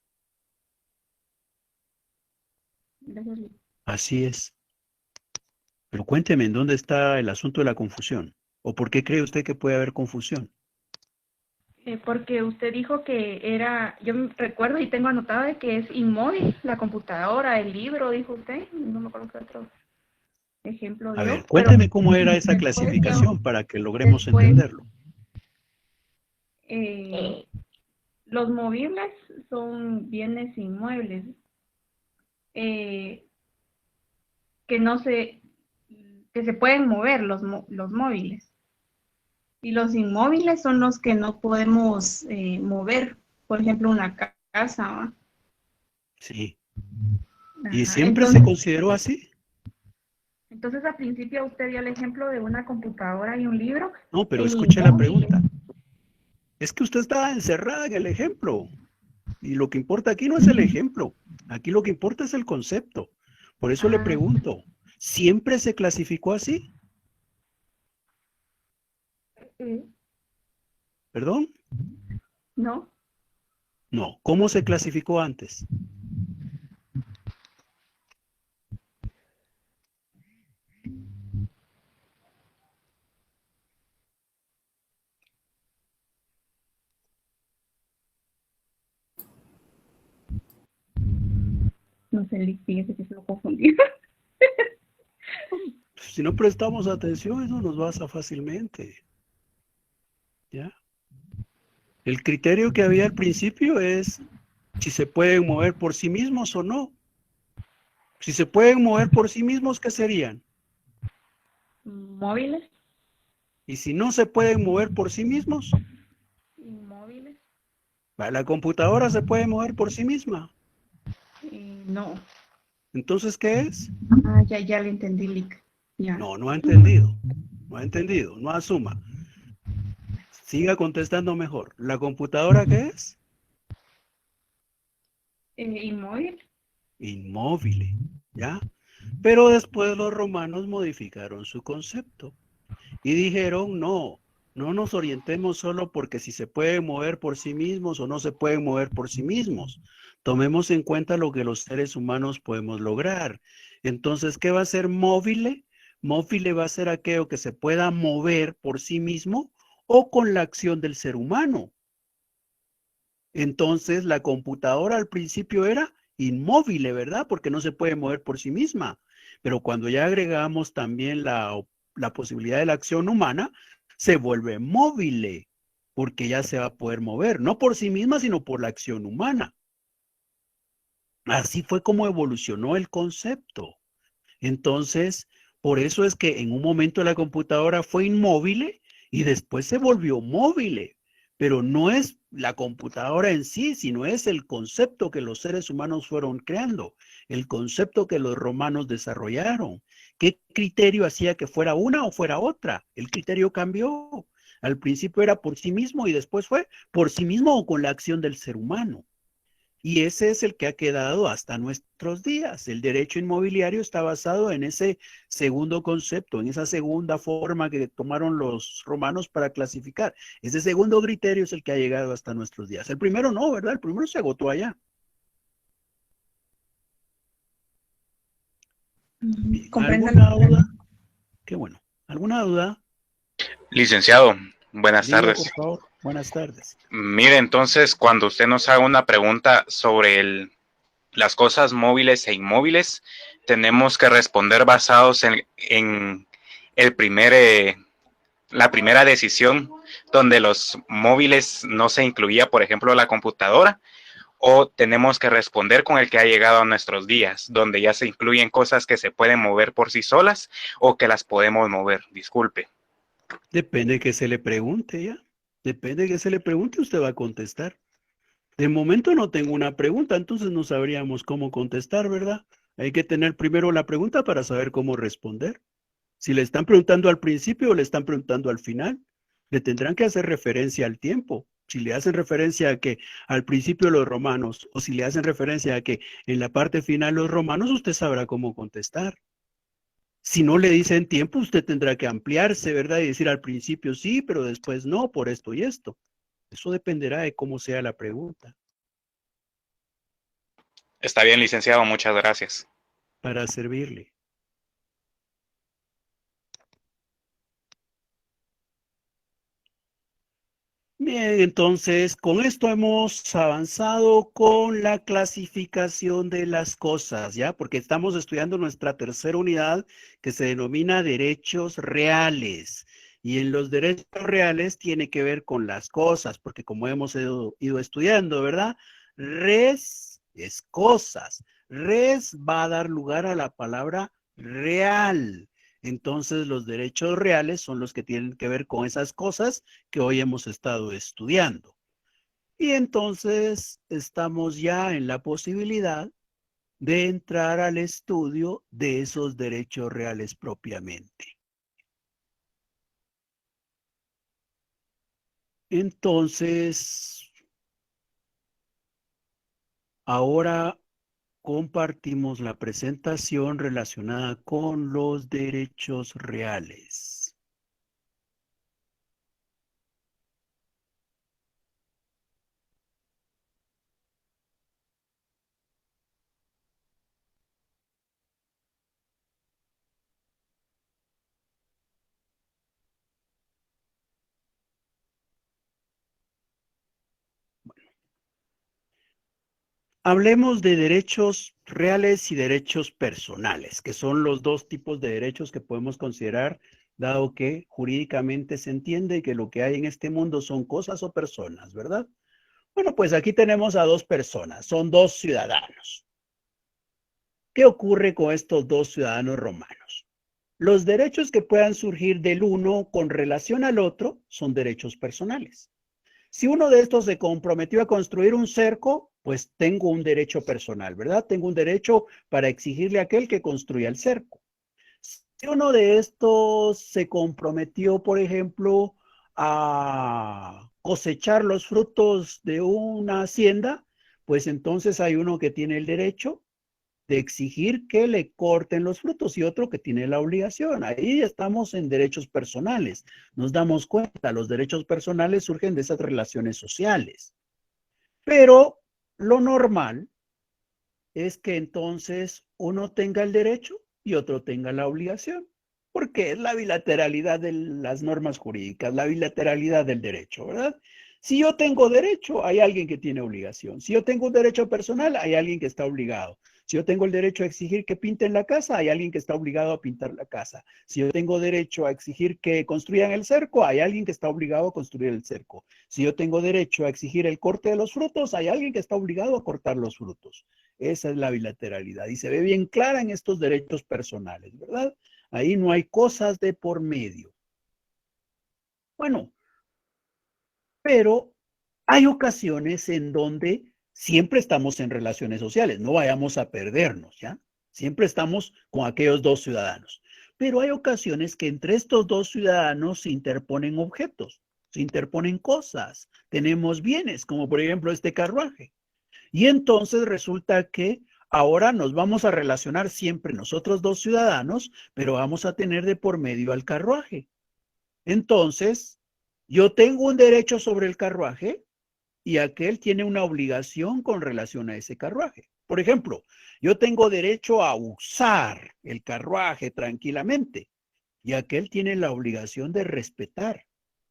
Gracias, Lic. así es. Pero cuénteme, ¿en dónde está el asunto de la confusión? ¿O por qué cree usted que puede haber confusión? Porque usted dijo que era, yo recuerdo y tengo anotado de que es inmóvil, la computadora, el libro, dijo usted, no me acuerdo qué otro ejemplo A ver, dio, pero cuénteme cómo era esa después, clasificación para que logremos después entenderlo. eh, los movibles son bienes inmuebles eh, que no se, que se pueden mover los móviles. Y los inmóviles son los que no podemos mover, por ejemplo, una casa, ¿va? Sí. ¿Y Ajá. siempre se consideró así? Entonces, al principio usted dio el ejemplo de una computadora y un libro No, pero en escuche la inmóviles. pregunta. Es que usted está encerrada en el ejemplo. Y lo que importa aquí no es el ejemplo. Aquí lo que importa es el concepto. Por eso le Ah, pregunto, ¿siempre se clasificó así? eh, ¿Perdón? no. No. ¿Cómo se clasificó antes? No sé, fíjese que se lo confundí. Si no prestamos atención, eso nos pasa fácilmente. ¿Ya? El criterio que había al principio es si se pueden mover por sí mismos o no. Si se pueden mover por sí mismos, ¿qué serían? Móviles, Y si no se pueden mover por sí mismos, inmóviles, la computadora se puede mover por sí misma. no. Entonces, ¿qué es? Ah, ya le entendí, Lick. Ya. No, no ha entendido. No ha entendido. No asuma. Siga contestando mejor. ¿La computadora qué es? Inmóvil. Inmóvil. ¿Ya? Pero después los romanos modificaron su concepto y dijeron, no, no nos orientemos solo porque si se pueden mover por sí mismos o no se pueden mover por sí mismos. Tomemos en cuenta lo que los seres humanos podemos lograr. Entonces, ¿qué va a ser móvil? Móvil va a ser aquello que se pueda mover por sí mismo o con la acción del ser humano. Entonces, la computadora al principio era inmóvil, ¿verdad? Porque no se puede mover por sí misma. Pero cuando ya agregamos también la posibilidad de la acción humana, se vuelve móvil, porque ya se va a poder mover, no por sí misma, sino por la acción humana. Así fue como evolucionó el concepto. Entonces, por eso es que en un momento la computadora fue inmóvil y después se volvió móvil, pero no es la computadora en sí, sino es el concepto que los seres humanos fueron creando, el concepto que los romanos desarrollaron. ¿Qué criterio hacía que fuera una o fuera otra? El criterio cambió. Al principio era por sí mismo y después fue por sí mismo o con la acción del ser humano. Y ese es el que ha quedado hasta nuestros días. El derecho inmobiliario está basado en ese segundo concepto, en esa segunda forma que tomaron los romanos para clasificar. Ese segundo criterio es el que ha llegado hasta nuestros días. El primero no, ¿verdad? El primero se agotó allá. Bien, Comprendo. ¿alguna duda? Qué bueno. ¿Alguna duda? Licenciado, buenas Diga, por tardes. favor. Buenas tardes. Mire, entonces, cuando usted nos haga una pregunta sobre las cosas móviles e inmóviles, tenemos que responder basados en la primera decisión, donde los móviles no se incluía, por ejemplo, la computadora, o tenemos que responder con el que ha llegado a nuestros días, donde ya se incluyen cosas que se pueden mover por sí solas o que las podemos mover. Disculpe. Depende que se le pregunte ya. Depende que se le pregunte, usted va a contestar. De momento no tengo una pregunta, entonces no sabríamos cómo contestar, ¿verdad? Hay que tener primero la pregunta para saber cómo responder. Si le están preguntando al principio o le están preguntando al final, le tendrán que hacer referencia al tiempo. Si le hacen referencia a que al principio los romanos, o si le hacen referencia a que en la parte final los romanos, usted sabrá cómo contestar. Si no le dicen tiempo, usted tendrá que ampliarse, ¿verdad? Y decir al principio sí, pero después no, por esto y esto. Eso dependerá de cómo sea la pregunta. Está bien, licenciado, muchas gracias. Para servirle. Bien, entonces con esto hemos avanzado con la clasificación de las cosas, ¿ya? Porque estamos estudiando nuestra tercera unidad que se denomina derechos reales. Y en los derechos reales tiene que ver con las cosas, porque como hemos ido estudiando, ¿verdad? Res es cosas. Res va a dar lugar a la palabra real. Entonces los derechos reales son los que tienen que ver con esas cosas que hoy hemos estado estudiando. Y entonces estamos ya en la posibilidad de entrar al estudio de esos derechos reales propiamente. Entonces, ahora compartimos la presentación relacionada con los derechos reales. Hablemos de derechos reales y derechos personales, que son los dos tipos de derechos que podemos considerar, dado que jurídicamente se entiende que lo que hay en este mundo son cosas o personas, ¿verdad? Bueno, pues aquí tenemos a dos personas, son dos ciudadanos. ¿Qué ocurre con estos dos ciudadanos romanos? Los derechos que puedan surgir del uno con relación al otro son derechos personales. Si uno de estos se comprometió a construir un cerco, pues tengo un derecho personal, ¿verdad? Tengo un derecho para exigirle a aquel que construya el cerco. Si uno de estos se comprometió, por ejemplo, a cosechar los frutos de una hacienda, pues entonces hay uno que tiene el derecho de exigir que le corten los frutos y otro que tiene la obligación. Ahí estamos en derechos personales. Nos damos cuenta, los derechos personales surgen de esas relaciones sociales. Pero lo normal es que entonces uno tenga el derecho y otro tenga la obligación, porque es la bilateralidad de las normas jurídicas, la bilateralidad del derecho, ¿verdad? Si yo tengo derecho, hay alguien que tiene obligación. Si yo tengo un derecho personal, hay alguien que está obligado. Si yo tengo el derecho a exigir que pinten la casa, hay alguien que está obligado a pintar la casa. Si yo tengo derecho a exigir que construyan el cerco, hay alguien que está obligado a construir el cerco. Si yo tengo derecho a exigir el corte de los frutos, hay alguien que está obligado a cortar los frutos. Esa es la bilateralidad y se ve bien clara en estos derechos personales, ¿verdad? Ahí no hay cosas de por medio. Bueno, pero hay ocasiones en donde siempre estamos en relaciones sociales, no vayamos a perdernos, ¿ya? Siempre estamos con aquellos dos ciudadanos. Pero hay ocasiones que entre estos dos ciudadanos se interponen objetos, se interponen cosas, tenemos bienes, como por ejemplo este carruaje. Y entonces resulta que ahora nos vamos a relacionar siempre nosotros dos ciudadanos, pero vamos a tener de por medio al carruaje. Entonces, yo tengo un derecho sobre el carruaje y aquel tiene una obligación con relación a ese carruaje. Por ejemplo, yo tengo derecho a usar el carruaje tranquilamente y aquel tiene la obligación de respetar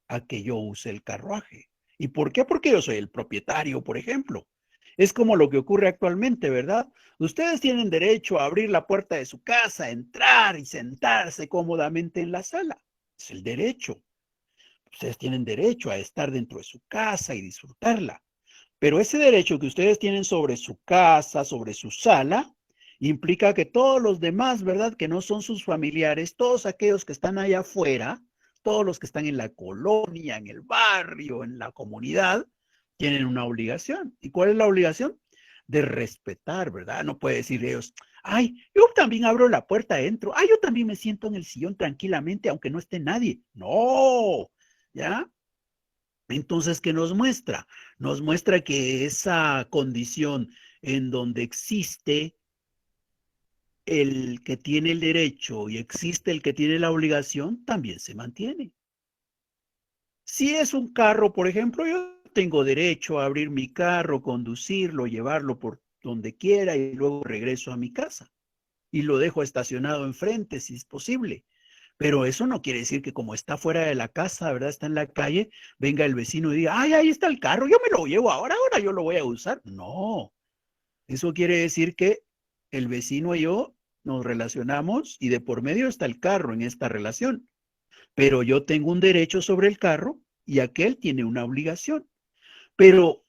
a que yo use el carruaje. ¿Y por qué? Porque yo soy el propietario, por ejemplo. Es como lo que ocurre actualmente, ¿verdad? Ustedes tienen derecho a abrir la puerta de su casa, entrar y sentarse cómodamente en la sala. Es el derecho. Ustedes tienen derecho a estar dentro de su casa y disfrutarla. Pero ese derecho que ustedes tienen sobre su casa, sobre su sala, implica que todos los demás, ¿verdad? Que no son sus familiares, todos aquellos que están allá afuera, todos los que están en la colonia, en el barrio, en la comunidad, tienen una obligación. ¿Y cuál es la obligación? De respetar, ¿verdad? No puede decir ellos, ay, yo también abro la puerta, entro, ay, yo también me siento en el sillón tranquilamente, aunque no esté nadie. No, ¿ya? Entonces, ¿qué nos muestra? Nos muestra que esa condición en donde existe el que tiene el derecho y existe el que tiene la obligación, también se mantiene. Si es un carro, por ejemplo, yo tengo derecho a abrir mi carro, conducirlo, llevarlo por donde quiera y luego regreso a mi casa y lo dejo estacionado enfrente si es posible. Pero eso no quiere decir que como está fuera de la casa, ¿verdad? Está en la calle, venga el vecino y diga, ay, ahí está el carro, yo me lo llevo ahora yo lo voy a usar. No, eso quiere decir que el vecino y yo nos relacionamos y de por medio está el carro en esta relación. Pero yo tengo un derecho sobre el carro y aquel tiene una obligación. Pero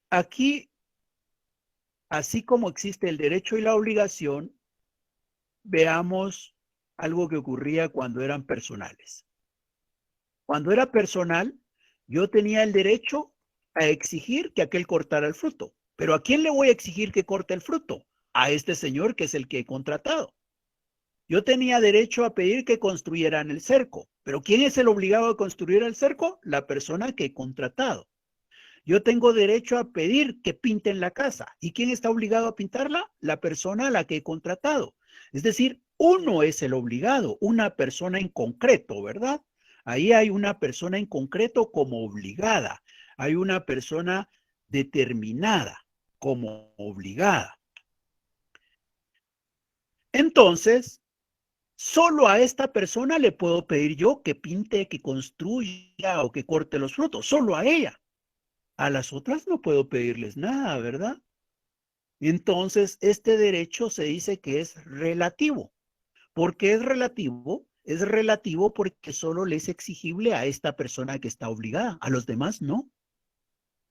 aquí, así como existe el derecho y la obligación, veamos algo que ocurría cuando eran personales. Cuando era personal, yo tenía el derecho a exigir que aquel cortara el fruto. Pero ¿a quién le voy a exigir que corte el fruto? A este señor que es el que he contratado. Yo tenía derecho a pedir que construyeran el cerco. Pero ¿quién es el obligado a construir el cerco? La persona que he contratado. Yo tengo derecho a pedir que pinten la casa. ¿Y quién está obligado a pintarla? La persona a la que he contratado. Es decir, uno es el obligado, una persona en concreto, ¿verdad? Ahí hay una persona en concreto como obligada. Hay una persona determinada como obligada. Entonces, solo a esta persona le puedo pedir yo que pinte, que construya o que corte los frutos. Solo a ella. A las otras no puedo pedirles nada, ¿verdad? Entonces, este derecho se dice que es relativo. ¿Por qué es relativo? Es relativo porque solo le es exigible a esta persona que está obligada, a los demás no.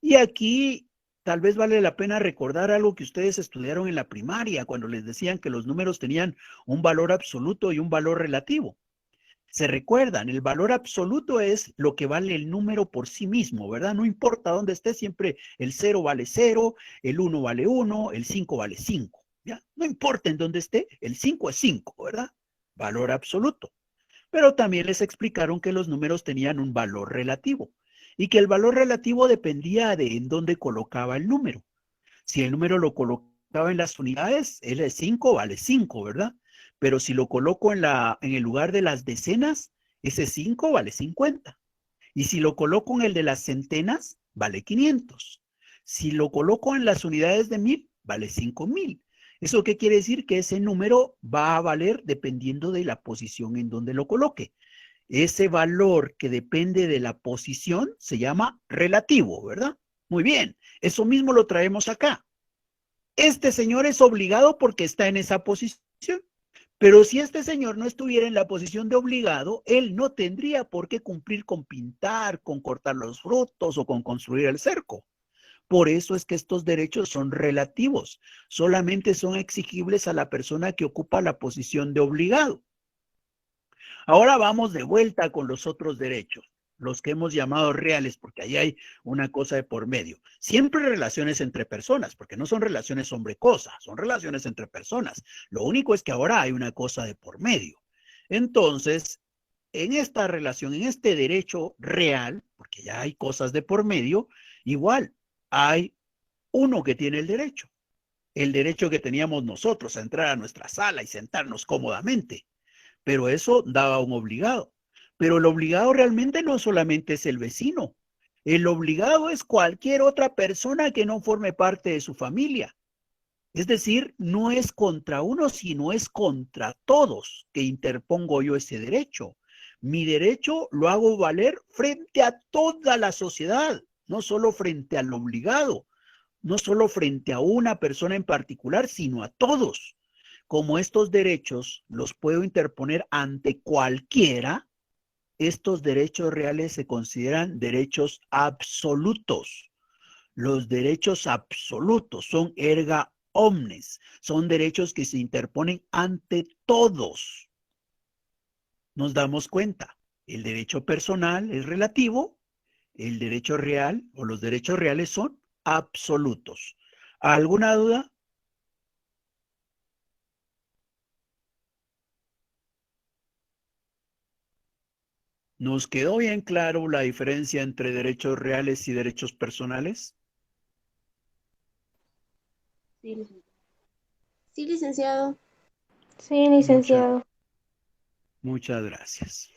Y aquí tal vez vale la pena recordar algo que ustedes estudiaron en la primaria, cuando les decían que los números tenían un valor absoluto y un valor relativo. Se recuerdan, el valor absoluto es lo que vale el número por sí mismo, ¿verdad? No importa dónde esté, siempre el 0 vale 0, el 1 vale 1, el 5 vale 5, ¿ya? No importa en dónde esté, el 5 es 5, ¿verdad? Valor absoluto. Pero también les explicaron que los números tenían un valor relativo y que el valor relativo dependía de en dónde colocaba el número. Si el número lo colocaba en las unidades, el 5 vale 5, ¿verdad? Pero si lo coloco en el lugar de las decenas, ese 5 vale 50. Y si lo coloco en el de las centenas, vale 500. Si lo coloco en las unidades de 1000, vale 5000. ¿Eso qué quiere decir? Que ese número va a valer dependiendo de la posición en donde lo coloque. Ese valor que depende de la posición se llama relativo, ¿verdad? Muy bien, eso mismo lo traemos acá. Este señor es obligado porque está en esa posición. Pero si este señor no estuviera en la posición de obligado, él no tendría por qué cumplir con pintar, con cortar los frutos o con construir el cerco. Por eso es que estos derechos son relativos. Solamente son exigibles a la persona que ocupa la posición de obligado. Ahora vamos de vuelta con los otros derechos, los que hemos llamado reales, porque ahí hay una cosa de por medio. Siempre relaciones entre personas, porque no son relaciones hombre-cosa, son relaciones entre personas. Lo único es que ahora hay una cosa de por medio. Entonces, en esta relación, en este derecho real, porque ya hay cosas de por medio, igual hay uno que tiene el derecho que teníamos nosotros a entrar a nuestra sala y sentarnos cómodamente. Pero eso daba un obligado. Pero el obligado realmente no solamente es el vecino. El obligado es cualquier otra persona que no forme parte de su familia. Es decir, no es contra uno, sino es contra todos que interpongo yo ese derecho. Mi derecho lo hago valer frente a toda la sociedad, no solo frente al obligado, no solo frente a una persona en particular, sino a todos. Como estos derechos los puedo interponer ante cualquiera, estos derechos reales se consideran derechos absolutos. Los derechos absolutos son erga omnes, son derechos que se interponen ante todos. Nos damos cuenta, el derecho personal es relativo, el derecho real o los derechos reales son absolutos. ¿Alguna duda? ¿Nos quedó bien claro la diferencia entre derechos reales y derechos personales? Sí, licenciado. Sí, licenciado. Sí, licenciado. Muchas gracias.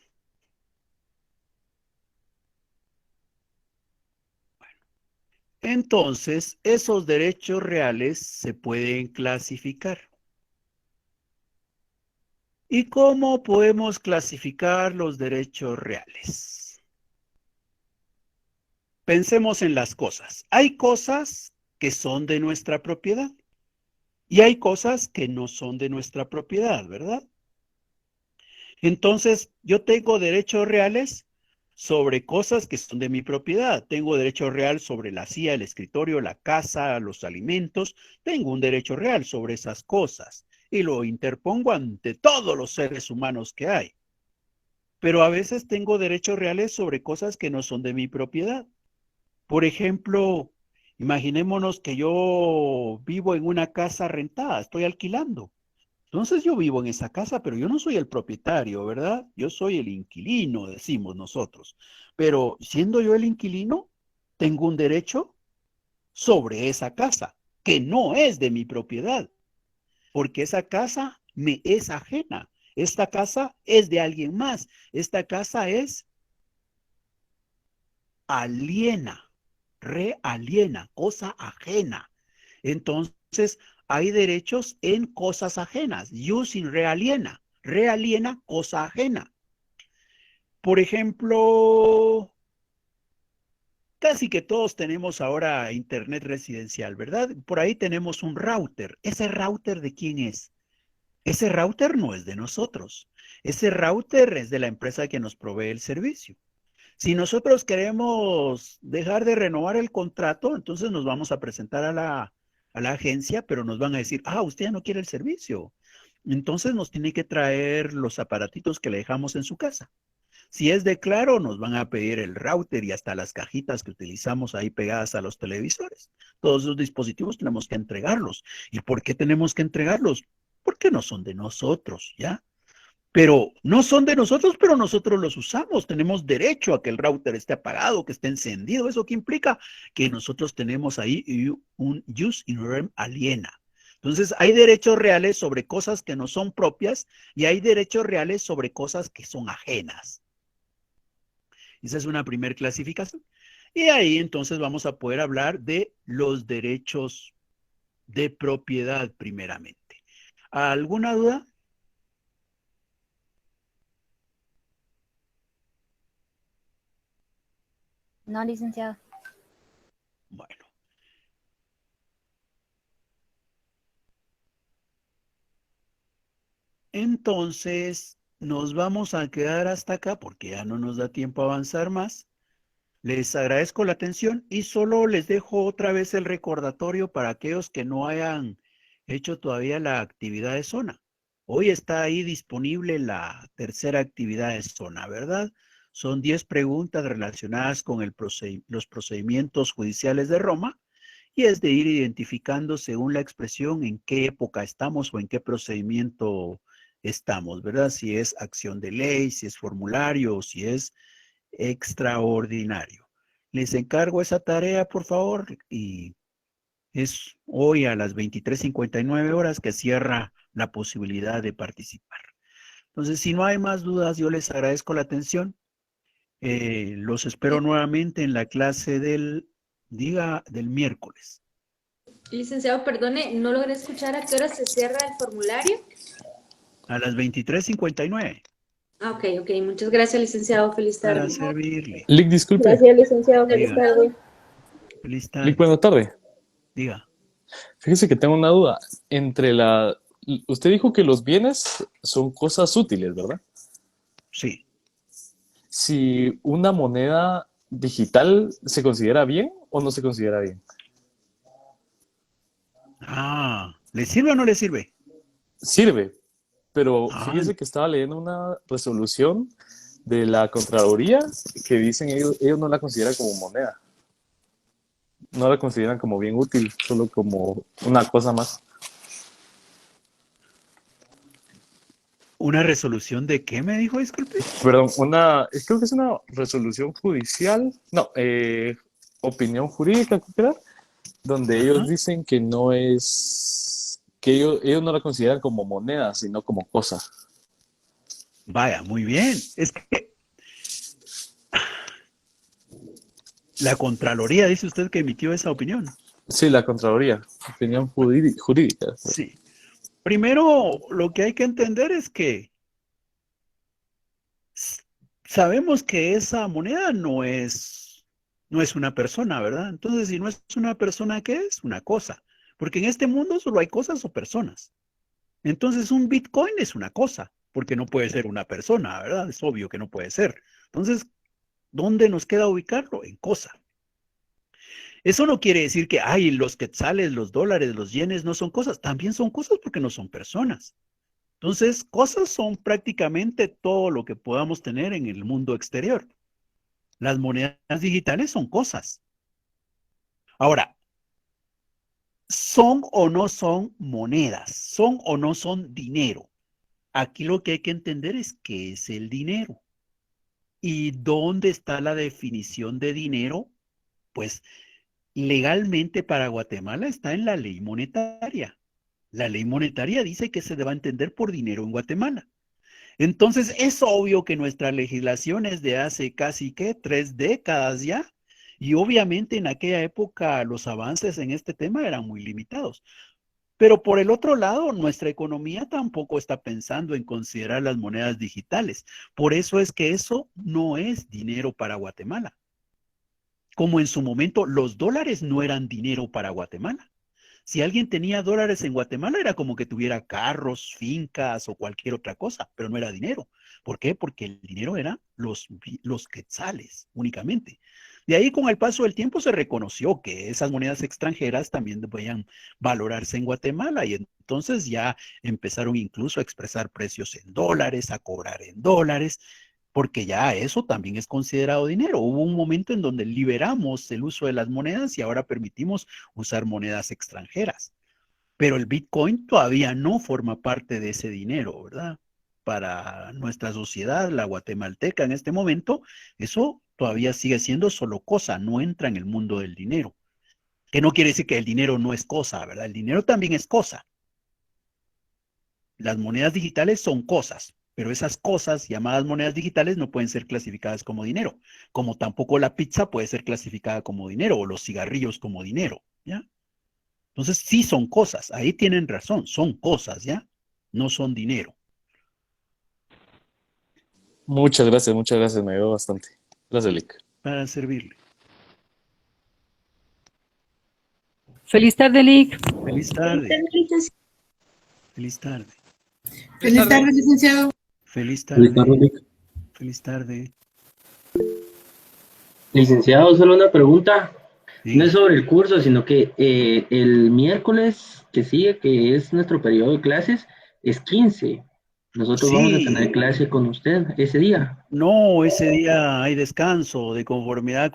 Entonces, esos derechos reales se pueden clasificar. ¿Y cómo podemos clasificar los derechos reales? Pensemos en las cosas. Hay cosas que son de nuestra propiedad y hay cosas que no son de nuestra propiedad, ¿verdad? Entonces, yo tengo derechos reales sobre cosas que son de mi propiedad. Tengo derecho real sobre la silla, el escritorio, la casa, los alimentos. Tengo un derecho real sobre esas cosas y lo interpongo ante todos los seres humanos que hay. Pero a veces tengo derechos reales sobre cosas que no son de mi propiedad. Por ejemplo, imaginémonos que yo vivo en una casa rentada, estoy alquilando. Entonces yo vivo en esa casa, pero yo no soy el propietario, ¿verdad? Yo soy el inquilino, decimos nosotros. Pero siendo yo el inquilino, tengo un derecho sobre esa casa, que no es de mi propiedad, porque esa casa me es ajena. Esta casa es de alguien más. Esta casa es aliena, realiena, cosa ajena. Entonces, hay derechos en cosas ajenas. Jus in realiena. Realiena, cosa ajena. Por ejemplo, casi que todos tenemos ahora internet residencial, ¿verdad? Por ahí tenemos un router. ¿Ese router de quién es? Ese router no es de nosotros. Ese router es de la empresa que nos provee el servicio. Si nosotros queremos dejar de renovar el contrato, entonces nos vamos a presentar a la agencia, pero nos van a decir, usted ya no quiere el servicio. Entonces nos tiene que traer los aparatitos que le dejamos en su casa. Si es de Claro, nos van a pedir el router y hasta las cajitas que utilizamos ahí pegadas a los televisores. Todos esos dispositivos tenemos que entregarlos. ¿Y por qué tenemos que entregarlos? Porque no son de nosotros, ¿ya? Pero no son de nosotros, pero nosotros los usamos. Tenemos derecho a que el router esté apagado, que esté encendido. ¿Eso qué implica? Que nosotros tenemos ahí un use in rem aliena. Entonces, hay derechos reales sobre cosas que no son propias y hay derechos reales sobre cosas que son ajenas. Esa es una primera clasificación. Y ahí entonces vamos a poder hablar de los derechos de propiedad primeramente. ¿Alguna duda? No, licenciado. Bueno. Entonces, nos vamos a quedar hasta acá porque ya no nos da tiempo a avanzar más. Les agradezco la atención y solo les dejo otra vez el recordatorio para aquellos que no hayan hecho todavía la actividad de zona. Hoy está ahí disponible la tercera actividad de zona, ¿verdad? Son 10 preguntas relacionadas con los procedimientos judiciales de Roma y es de ir identificando según la expresión en qué época estamos o en qué procedimiento estamos, ¿verdad? Si es acción de ley, si es formulario o si es extraordinario. Les encargo esa tarea, por favor, y es hoy a las 23:59 horas que cierra la posibilidad de participar. Entonces, si no hay más dudas, yo les agradezco la atención. Los espero nuevamente en la clase del miércoles. Licenciado, perdone, no logré escuchar a qué hora se cierra el formulario. A las 23:59. Ok, muchas gracias, licenciado. Feliz tarde. Para servirle. Lic, disculpe. Gracias, licenciado. Feliz Diga. tarde. Feliz tarde. Lic, buena tarde. Diga. Fíjese que tengo una duda. Usted dijo que los bienes son cosas útiles, ¿verdad? Sí. Si una moneda digital se considera bien o no se considera bien. ¿Le sirve o no le sirve? Sirve, pero fíjese que estaba leyendo una resolución de la Contraloría que dicen ellos no la consideran como moneda. No la consideran como bien útil, solo como una cosa más. ¿Una resolución de qué me dijo, disculpe? Perdón, creo que es una resolución judicial, no, opinión jurídica, creo, donde ellos dicen que que ellos no la consideran como moneda, sino como cosa. Vaya, muy bien. Es que la Contraloría, dice usted que emitió esa opinión. Sí, la Contraloría, opinión jurídica. Sí. Primero, lo que hay que entender es que sabemos que esa moneda no es una persona, ¿verdad? Entonces, si no es una persona, ¿qué es? Una cosa. Porque en este mundo solo hay cosas o personas. Entonces, un Bitcoin es una cosa, porque no puede ser una persona, ¿verdad? Es obvio que no puede ser. Entonces, ¿dónde nos queda ubicarlo? En cosa. Eso no quiere decir que, ay, los quetzales, los dólares, los yenes no son cosas. También son cosas porque no son personas. Entonces, cosas son prácticamente todo lo que podamos tener en el mundo exterior. Las monedas digitales son cosas. Ahora, ¿son o no son monedas? ¿Son o no son dinero? Aquí lo que hay que entender es qué es el dinero. ¿Y dónde está la definición de dinero? Pues legalmente para Guatemala está en la ley monetaria. La ley monetaria dice que se debe entender por dinero en Guatemala. Entonces, es obvio que nuestra legislación es de hace casi, ¿qué? 3 décadas ya. Y obviamente en aquella época los avances en este tema eran muy limitados. Pero por el otro lado, nuestra economía tampoco está pensando en considerar las monedas digitales. Por eso es que eso no es dinero para Guatemala. Como en su momento los dólares no eran dinero para Guatemala. Si alguien tenía dólares en Guatemala era como que tuviera carros, fincas o cualquier otra cosa, pero no era dinero. ¿Por qué? Porque el dinero era los quetzales únicamente. De ahí con el paso del tiempo se reconoció que esas monedas extranjeras también podían valorarse en Guatemala y entonces ya empezaron incluso a expresar precios en dólares, a cobrar en dólares, porque ya eso también es considerado dinero. Hubo un momento en donde liberamos el uso de las monedas y ahora permitimos usar monedas extranjeras. Pero el Bitcoin todavía no forma parte de ese dinero, ¿verdad? Para nuestra sociedad, la guatemalteca en este momento, eso todavía sigue siendo solo cosa, no entra en el mundo del dinero. Que no quiere decir que el dinero no es cosa, ¿verdad? El dinero también es cosa. Las monedas digitales son cosas, pero esas cosas llamadas monedas digitales no pueden ser clasificadas como dinero, como tampoco la pizza puede ser clasificada como dinero o los cigarrillos como dinero, ¿ya? Entonces sí son cosas, ahí tienen razón, son cosas, ¿ya? No son dinero. Muchas gracias, me ayudó bastante. Gracias, Lick. Para servirle. Feliz tarde, Lick. Feliz tarde. Feliz tarde. Feliz tarde, licenciado. Feliz Feliz tarde, tarde. Lick. Feliz tarde. Licenciado, solo una pregunta. No es Sí. sobre el curso, sino que el miércoles que sigue, que es nuestro periodo de clases, es 15. Nosotros vamos a tener Sí. clase con usted ese día. No, ese día hay descanso de conformidad